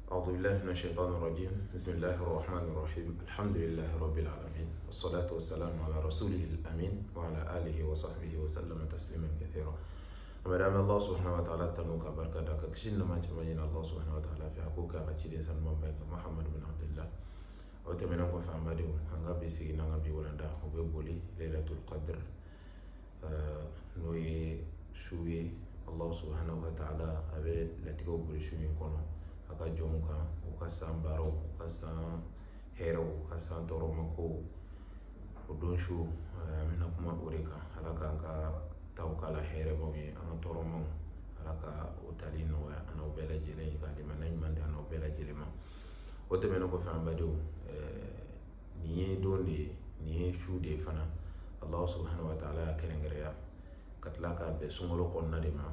أعوذ بالله من الشيطان الرجيم. بسم الله الرحمن الرحيم. الحمد لله رب العالمين، والصلاة والسلام على رسوله الأمين وعلى آله وصحبه وسلم تسليما كثيرا. Madame Allah subhanahu wa ta'ala tanuka barkada ka kishin man chamayin Allah subhanahu wa ta'ala fi hakuka ka chide san man bai Muhammad bin Abdullah o te menan ko fa amade anga bi sigi nanga bi wolanda o be boli Lailatul Qadr no ye shuye Allah subhanahu wa ta'ala abe latigo boli shumi kono aka jomuka o ka san baro o ka san hero o ka san toro mako o don shu amina kuma oreka alaka ka tawkala here bogi ana toromo alaka utali no ana obela jele ka di manay mande ana obela jele ma o te meno ko fa mbado ni donde ni shude fana Allah subhanahu wa ta'ala kerengreya katlaka be sumolo konna de ma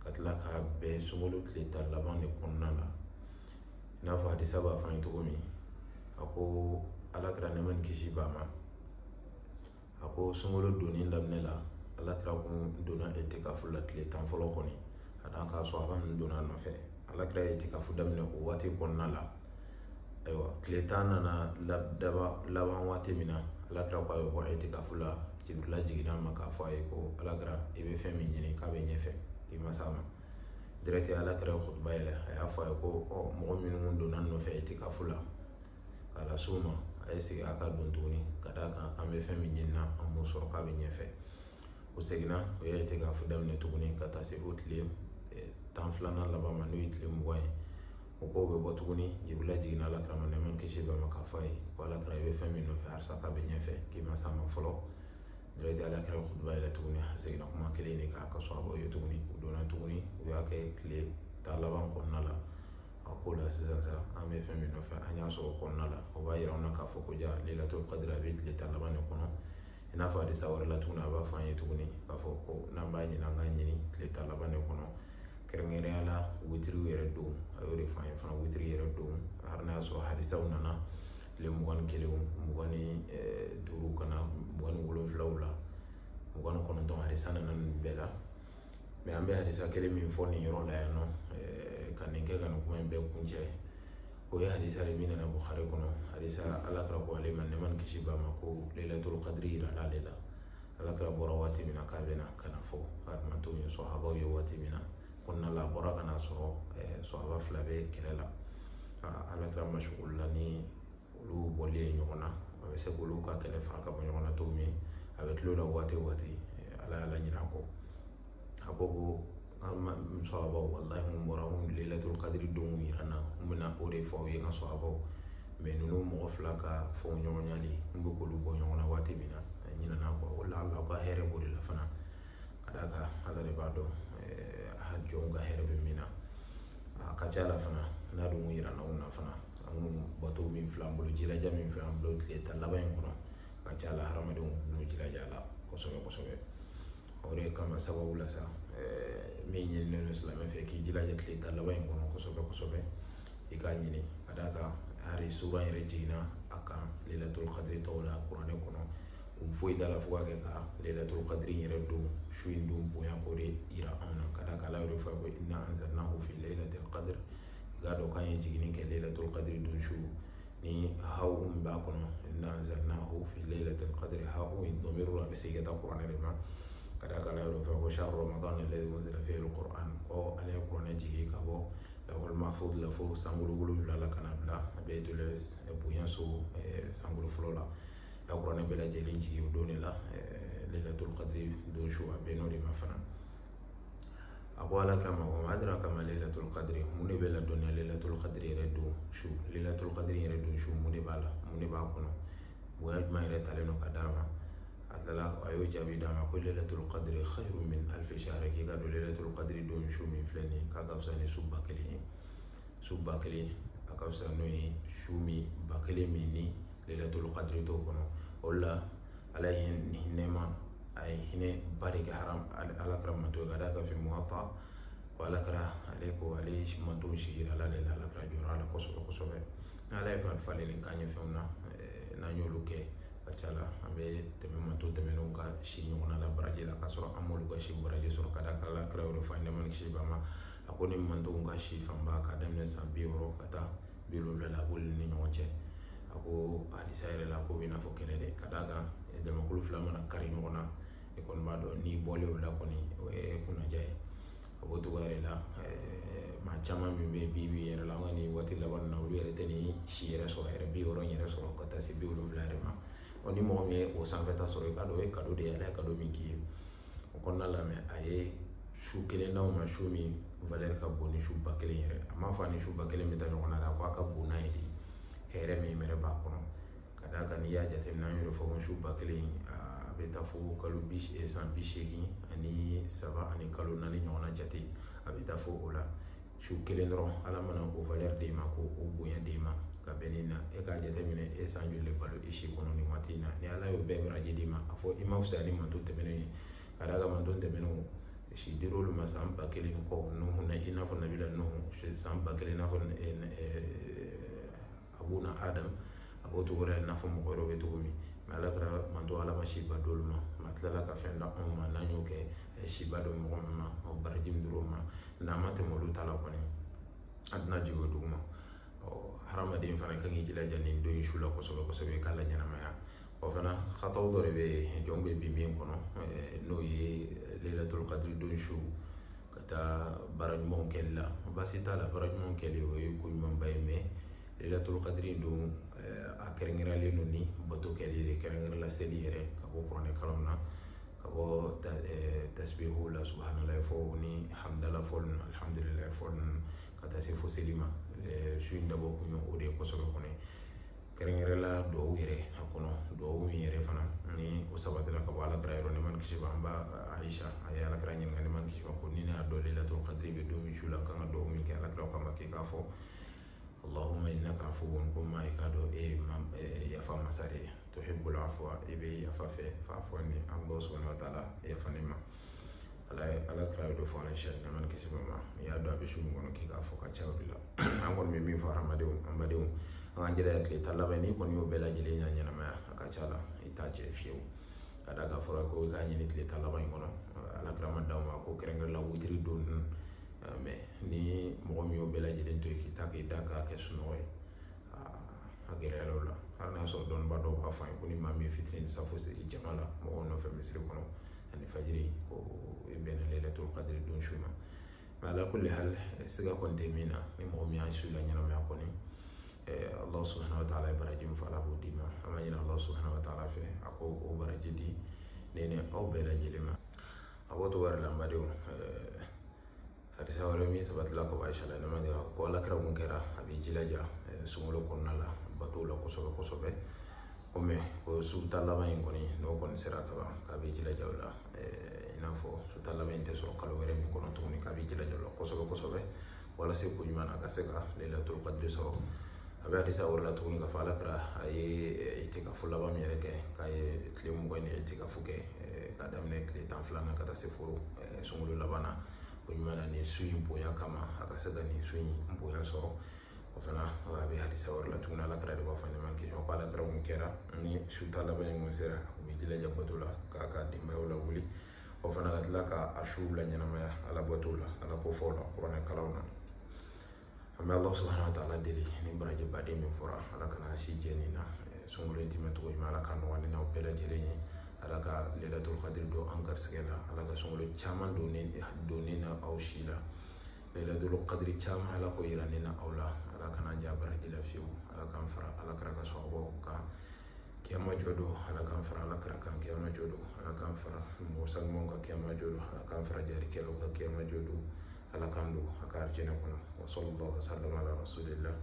katlaka be sumolo tlita laban de konna la na fa di saba fa to mi ako alakra ne man kishi ba ma ako sumolo doni ndamnela Allah kira kun donna itikafu la tile tan fɔlɔ kɔni a da ka sahaba ninnu donna nɔfɛ Allah kira itikafu daminɛ o waati kɔnɔna la ayiwa tile tan nana laban waati min na Allah kira ko a bɛ bɔ itikafu la Jibrila jiginna ma k'a fɔ a ye ko Allah kira i bɛ fɛn min ɲini k'a bɛ ɲɛfɛ i ma s'a ma direct Allah kira khutba yɛlɛ a y'a fɔ a ye ko mɔgɔ minnu donna nɔfɛ itikafu la k'a las'u ma a ye segin a ka don tuguni ka d'a kan an bɛ fɛn min ɲini na an b'o sɔrɔ k'a bɛ ɲɛfɛ o segina o ye itikafu daminɛ tuguni ka taa se fo tile tan filanan laban ma n'o ye tile 20 ye o ko bɛ bɔ tuguni Jibrila jiginna Ala kira ma nɛɛma kisi b'a ma k'a fɔ a ye ko Ala kira i bɛ fɛn min nɔfɛ halisa k'a bɛ ɲɛfɛ k'i ma s'a ma fɔlɔ direct Ala kira khutba yɛlɛ tuguni a seginna kuma kelen de k'a ka sahabaw ye tuguni o donna tuguni o y'a kɛ tile tan laban kɔnɔna la a ko la sisan sa an bɛ fɛn min nɔfɛ an y'a sɔrɔ kɔnɔna la o b'a yira an na k'a fɔ ko ja Lailatul Qadr a bɛ tile tan laban de kɔnɔ i n'a fɔ hadisa wɛrɛ la tuguni a b'a fɔ an ye tuguni k'a fɔ ko n'an b'a ɲini an ka ɲini tile tan laban de kɔnɔ kɛrɛnkɛrɛnya la witiriw yɛrɛ don a y'o de fɔ an ye fana witiri yɛrɛ don hali n'a y'a sɔrɔ hadisaw nana tile 21 25 kana 27 la 29 hadisa nana nin bɛɛ la mɛ an bɛ hadisa kelen min fɔ nin yɔrɔ la yan nɔ ka nin kɛ ka nin kuma in bɛɛ kuncɛ o ye hadisa de min nana Bukhari kɔnɔ hadisa Ala kira ko ale ma nɛɛma ni kisi b'a ma ko Lailatul Qadri yira ale la Ala kira bɔra waati min na k'a bɛna ka na fɔ a tun to ye sahabaw ye waati min na kɔnɔna la a bɔra ka na sɔrɔ sahaba fila bɛ kɛlɛ la Ala kira mashugul la ni olu bɔli ye ɲɔgɔn na a bɛ se k'olu ka kɛlɛ fanga ka bɔ ɲɔgɔn na cogo min a bɛ tulo la waati o waati Ala y'a laɲinɛ a kɔ a ko ko sahabaw wallahi mun bɔra mun Lailatul Qadri don yira na mun bɛna o de fɔ aw ye ka sahabaw mɛ ninnu mɔgɔ fila ka fɔ ɲɔgɔn ɲali n bɛ k'olu bɔ ɲɔgɔn na waati min na a ɲinɛna kɔ o la Ala ka hɛrɛ b'o de la fana ka d'a kan Ala de b'a dɔn a jɔnw ka hɛrɛ bɛ min na a ka ca la fana n'a dun yira na anw na fana an bato min filɛ an bolo jilaja min filɛ an bolo tile tan laban in kɔnɔ a ka ca la hadamadenw n'u jilaja la kosɛbɛ kosɛbɛ o de kama sababu la sa min ɲininen don silamɛ fɛ k'i jilaja tile tan laban in kɔnɔ kosɛbɛ kosɛbɛ i k'a ɲini ka d'a kan hari suran yɛrɛ jiginna a kan Lailatul Qadri tɔw la kuranɛ kɔnɔ kun foyi t'a la fo ka kɛ ka Lailatul Qadri yɛrɛ don su in don bonya k'o de yira anw na ka d'a kan Ala y'o de fɔ ko inna anzalnahu fi Lailatul Qadr i k'a dɔn k'an ye jiginni kɛ Lailatul Qadri don su ni hawu min b'a kɔnɔ inna anzalnahu fi Lailatul Qadr hawu in dɔmiru a bɛ se ka taa kuranɛ de ma ka d'a kan Ala y'o de fɔ ko shahru ramadan alladhi unzila fihi al-Qur'an ko ale ye kuranɛ jigi ka bɔ lawal mahfuz la fo sankolo 7 la kana bila a bɛ doles bonya so sankolo fɔlɔ la a kuranɛ bɛɛ lajɛlen jigi o don de la Lailatul Qadri don su a bɛn n'o de ma fana a ko Ala kama wa ma adraka ma Lailatul Qadri mun de bɛ ladɔnniya Lailatul Qadri yɛrɛ don su Lailatul Qadri yɛrɛ don su mun de b'a la mun de b'a kɔnɔ bonya jumɛn yɛrɛ talen don ka d'a ma a tilala a y'o jaabi d'a ma ko Lailatul Qadri khayrun min alfi shahr k'i ka don Lailatul Qadri don su min filɛ nin ye k'a ka fisa ni su 1000 ye su 1000 a ka fisa n'o ye su min 1000 min ni Lailatul Qadri t'o kɔnɔ o la Ala ye nɛɛma a ye hinɛ ba de kɛ Ala kira manto ka d'a kan fi Muwatta ko Ala kira ale ko ale manto sigira Ala de la Ala kira jɔra a la kosɛbɛ kosɛbɛ Ala ye fɛn falen nin k'an ye fɛnw na n'an y'olu kɛ ka ca la an bɛ tɛmɛ manto tɛmɛnenw ka si ɲɔgɔnna la baraji la k'a sɔrɔ an m'olu ka si baraji sɔrɔ ka d'a kan Ala kira y'o de fɔ an ye nɛɛma ni kisi b'a ma ako ni man to nga shi famba ka dem ne san bioro kata bilo la bol ni nyonche ako hadisa yɛrɛ la ko bina fo kɛlɛ de ka da kan jamakulu fila mana kari ɲɔgɔn na i kɔni b'a dɔn ni bɔlen o la kɔni o ye kunnaja ye a b'o togo yɛrɛ la maa caman min bɛ bi yɛrɛ la an ka nin waati laban na olu yɛrɛ tɛ ni si yɛrɛ sɔrɔ yɛrɛ 60 yɛrɛ sɔrɔ ka taa se 70 yɛrɛ ma ni mɔgɔ min ye o sanfɛta sɔrɔ i ka dɔn o ye kado de ye ala ye kado min k'i ye o kɔnɔna la mɛ a ye su kelen d'aw ma su min valeur ka bon ni su ba kelen yɛrɛ a m'a fɔ a ni su ba kelen bɛ taa ɲɔgɔn na dɛ a ko a ka bon n'a ye de hɛrɛ min yɛrɛ b'a kɔnɔ ka d'a kan n'i y'a jateminɛ an y'o fɔ ko su ba kelen a bɛ taa fo kalo san 80 ani 3 ani kalo 4 ɲɔgɔn na jate a bɛ taa fo o la su kelen dɔrɔn ala mana o valeur d'e ma ko o bonya d'e ma ka bɛn ni na e k'a jateminɛ e san joli balo i si kɔnɔ nin waati in na ni ala y'o bɛɛ baraji d'i ma a fɔ i ma fisaya ni manto tɛmɛnen ye ka d'a kan manto tɛmɛnenw si dir'olu ma san 1000 kɔ nuhu na i n'a fɔ nabila nuhu san 1000 i n'a fɔ abuna adam a b'o togo la i n'a fɔ mɔgɔ wɛrɛw bɛ togo min mɛ ala kɛra manto ala ma siba d'olu ma ma tilala ka fɛn da anw ma n'an y'o kɛ siba dɔ mɔgɔ min ma baraji min dir'o ma n'an ma tɛmɛ olu ta la kɔni a tɛna jigin o dugu ma hadamaden fana kan k'i jilaja nin don su la kosɛbɛ kosɛbɛ k'a la ɲɛnamaya o fana khataw dɔ de bɛ jɔn bɛ bi min kɔnɔ n'o ye lailatul qadri don su ka taa baara ɲumanw kɛli la baasi t'a la baara ɲumanw kɛli o ye ko ɲumanba ye mɛ lailatul qadri don a kɛrɛnkɛrɛnlen don ni bato kɛli de kɛrɛnkɛrɛnla seli yɛrɛ ka bɔ kuranɛ kalanw na ka bɔ tasbihu la subhanallah fɔ ni hamdala fɔ ninnu alhamdulillah fɔ ninnu ka taa se fo seli ma su in dabɔ kun ye o de ye kosɛbɛ kɔni kɛrɛnkɛrɛnla duwawu yɛrɛ a kɔnɔ duwawu min yɛrɛ fana ni o sabatila ka bɔ alakira yɔrɔ ne man kisi ba an ba Aisha a ye alakira ɲininka ne man kisi ba ko ni ne y'a dɔn lailatul qadri bɛ don min su la kan ka duwawu min kɛ alakira kama k'i k'a fɔ Allahumma innaka afuwwun ko maa i k'a dɔn e ye yafa masa de ye tuhibbul afwa i bɛ yafa fɛ fa'fu anni Allah subhanahu wa ta'ala yafa ne ma alakira bɛ dɔ fɔ Aisha ne man kisi ba ma i y'a dɔn a bɛ su min kɔnɔ k'i k'a fɔ ka ca o de la an kɔni bɛ min fɔ hadamadenw an badenw an ka jɛya tile tan laban n'i kɔni y'o bɛɛ lajɛlen ɲɛnamaya a ka ca la i t'a cɛ fiyewu ka da ka fɔra ko i k'a ɲini tile tan laban in kɔnɔ alakira ma d'aw ma ko kɛrɛnkɛrɛnla witiri don ninnu mɛ ni mɔgɔ min y'o bɛɛ lajɛlen to yen k'i ta k'i da k'a kɛ sunɔgɔ ye a gɛlɛyala o la hali n'a sɔrɔ dɔnnibaa dɔw b'a fɔ an ye ko ni maa min fitiri ni safo siri jama la mɔgɔw nɔfɛ misiri kɔnɔ ani fajiri ko i bɛnna lailatul qadri don su ma mɛ ala kulli hal siga kɔni tɛ min na ni mɔgɔ min y'a su la ɲɛnamaya kɔni Allah subhanahu wa ta'ala ye baraji min fɔ ala b'o d'i ma an b'a ɲini Allah subhanahu wa ta'ala fɛ a ko o baraji di ne ni aw bɛɛ lajɛlen ma a b'o togo yɛrɛ la n badenw hadisa wɛrɛ min sabatila ka bɔ Aisha la ne man kɛra ko alakira mun kɛra a b'i jilaja sunkalo kɔnɔna la bato la kosɛbɛ kosɛbɛ ko mɛ ko su ta laban in kɔni n'o kɔni sera ka ban k'a b'i jilaja o la i n'a fɔ su ta laban in tɛ sɔrɔ kalo wɛrɛ min kɔnɔ tuguni k'a b'i jilaja o la kosɛbɛ kosɛbɛ walasa ko ɲuman na ka se ka lailatul qadri sɔrɔ a bɛ hadisa wɛrɛ la tuguni ka fɔ alakira a ye itikafu laban min yɛrɛ kɛ k'a ye tile 20 ni itikafu kɛ k'a daminɛ tile 12 na ka taa se fo sunkalo laban na ko ɲuman na nin su in bonya kama a ka se ka nin su in bonya sɔrɔ o fana a bɛ hadisa wɛrɛ la tuguni alakira de b'a fɔ ne man kisi ko alakira mun kɛra ni su ta laban in mun sera u bɛ jilaja bato la k'a ka denbayaw lawuli o fana ka tila ka a suw la ɲɛnamaya ala bato la ala ko fɔ la kuranɛ kalanw na an bɛ Allah subhanahu wa ta'ala deli ni baraji baden min fɔra ala kana si jɛ nin na sunkalo in tɛmɛ cogo ɲuman ala ka nɔgɔya ni n'aw bɛɛ lajɛlen ye ala ka lailatul qadri don an garisɛgɛ la ala ka sunkalo caman donnen na aw si la lailatul qadri caman ala ko yira ne na aw la ala kana ja baraji la fiyewu ala k'an fara alakira ka sababaw kan kiyama jɔ don ala k'an fara alakira kan kiyama jɔ don ala k'an fara mɔgɔ sanumanw ka kiyama jɔ don ala k'an fara jarikɛlaw ka kiyama jɔ don ala k'an don a ka arijɛnɛ kɔnɔ wa sallallahu wa sallam ala rasulillah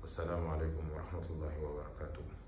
wassalamu alaikum wa rahmatullahi wa barakatuh